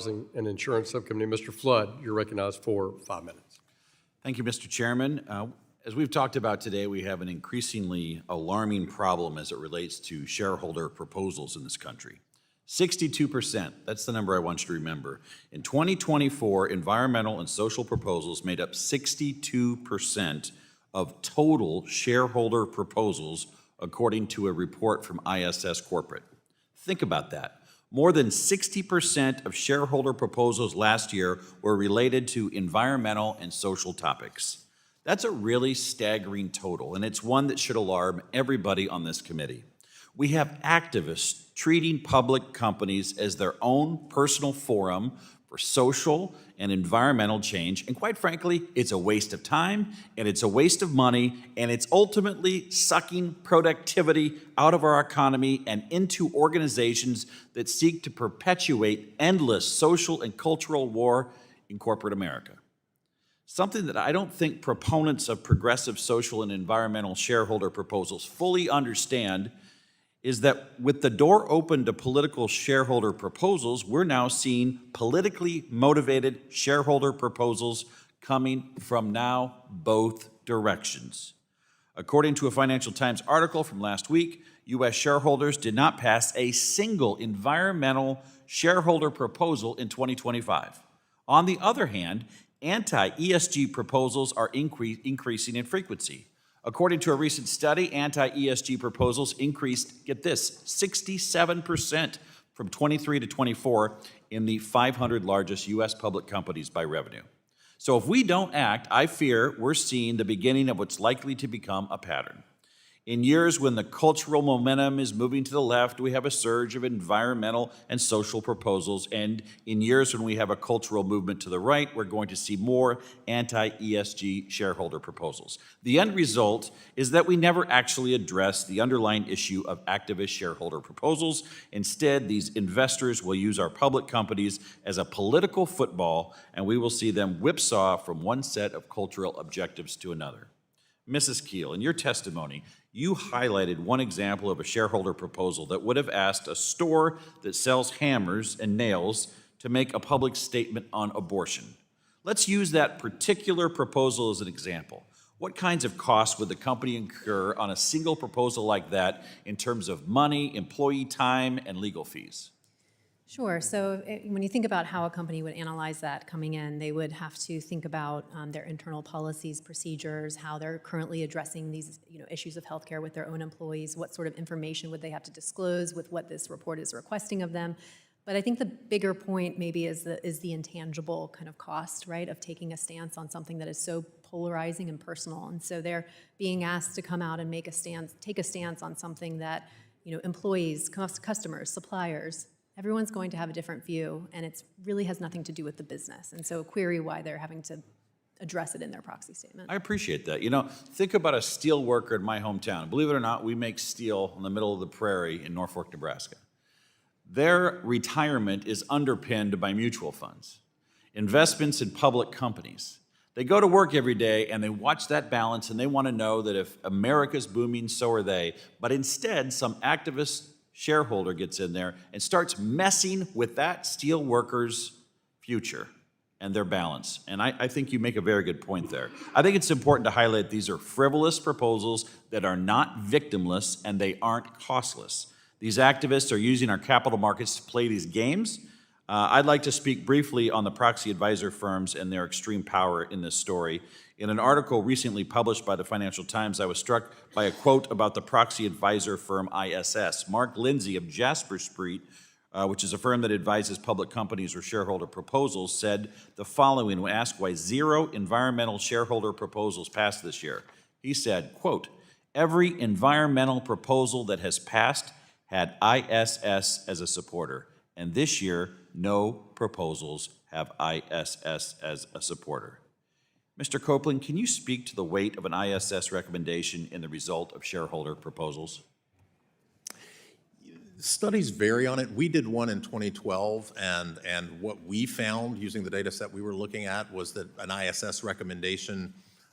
and Insurance Subcommittee. Mr. Flood, you're recognized for 5 minutes. Thank you, Mr. Chairman. As we've talked about today, we have an increasingly alarming problem as it relates to shareholder proposals in this country. 62%, that's the number I want you to remember. In 2024, environmental and social proposals made up 62% of total shareholder proposals, according to a report from ISS Corporate. Think about that. More than 60% of shareholder proposals last year were related to environmental and social topics. That's a really staggering total, and it's one that should alarm everybody on this committee. We have activists treating public companies as their own personal forum for social and environmental change, and quite frankly, it's a waste of time, and it's a waste of money, and it's ultimately sucking productivity out of our economy and into organizations that seek to perpetuate endless social and cultural war in corporate America. Something that I don't think proponents of progressive social and environmental shareholder proposals fully understand is that with the door open to political shareholder proposals, we're now seeing politically motivated shareholder proposals coming from now both directions. According to a Financial Times article from last week, U.S. shareholders did not pass a single environmental shareholder proposal in 2025. On the other hand, anti-ESG proposals are increasing in frequency. According to a recent study, anti-ESG proposals increased, get this, 67% from 23 to 24 in the 500 largest U.S. public companies by revenue. So if we don't act, I fear we're seeing the beginning of what's likely to become a pattern. In years when the cultural momentum is moving to the left, we have a surge of environmental and social proposals. And in years when we have a cultural movement to the right, we're going to see more anti-ESG shareholder proposals. The end result is that we never actually address the underlying issue of activist shareholder proposals. Instead, these investors will use our public companies as a political football, and we will see them whipsaw from one set of cultural objectives to another. Mrs. Keel, in your testimony, you highlighted one example of a shareholder proposal that would have asked a store that sells hammers and nails to make a public statement on abortion. Let's use that particular proposal as an example. What kinds of costs would the company incur on a single proposal like that in terms of money, employee time, and legal fees? Sure. So when you think about how a company would analyze that coming in, they would have to think about their internal policies, procedures, how they're currently addressing these issues of healthcare with their own employees, what sort of information would they have to disclose with what this report is requesting of them. But I think the bigger point maybe is the intangible kind of cost, right, of taking a stance on something that is so polarizing and personal. And so they're being asked to come out and take a stance on something that employees, customers, suppliers, everyone's going to have a different view, and it really has nothing to do with the business. And so query why they're having to address it in their proxy statement. I appreciate that. Think about a steel worker in my hometown. Believe it or not, we make steel in the middle of the prairie in Norfolk, Nebraska. Their retirement is underpinned by mutual funds, investments in public companies. They go to work every day and they watch that balance, and they want to know that if America's booming, so are they. But instead, some activist shareholder gets in there and starts messing with that steel worker's future and their balance. And I think you make a very good point there. I think it's important to highlight these are frivolous proposals that are not victimless, and they aren't costless. These activists are using our capital markets to play these games. I'd like to speak briefly on the proxy advisor firms and their extreme power in this story. In an article recently published by the Financial Times, I was struck by a quote about the proxy advisor firm ISS. Mark Lindsay of Jasper Street, which is a firm that advises public companies or shareholder proposals, said the following when asked why 0 environmental shareholder proposals passed this year. He said, quote, "Every environmental proposal that has passed had ISS as a supporter, and this year, no proposals have ISS as a supporter." Mr. Copeland, can you speak to the weight of an ISS recommendation in the result of shareholder proposals? Studies vary on it. We did one in 2012, and what we found using the data set we were looking at was that an ISS recommendation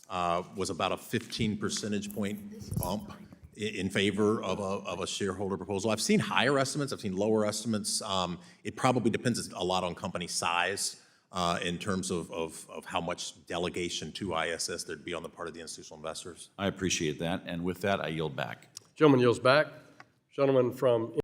was about a 15 percentage point bump in favor of a shareholder proposal. I've seen higher estimates, I've seen lower estimates. It probably depends a lot on company size in terms of how much delegation to ISS there'd be on the part of the institutional investors. I appreciate that, and with that, I yield back. Gentleman yields back. Gentleman from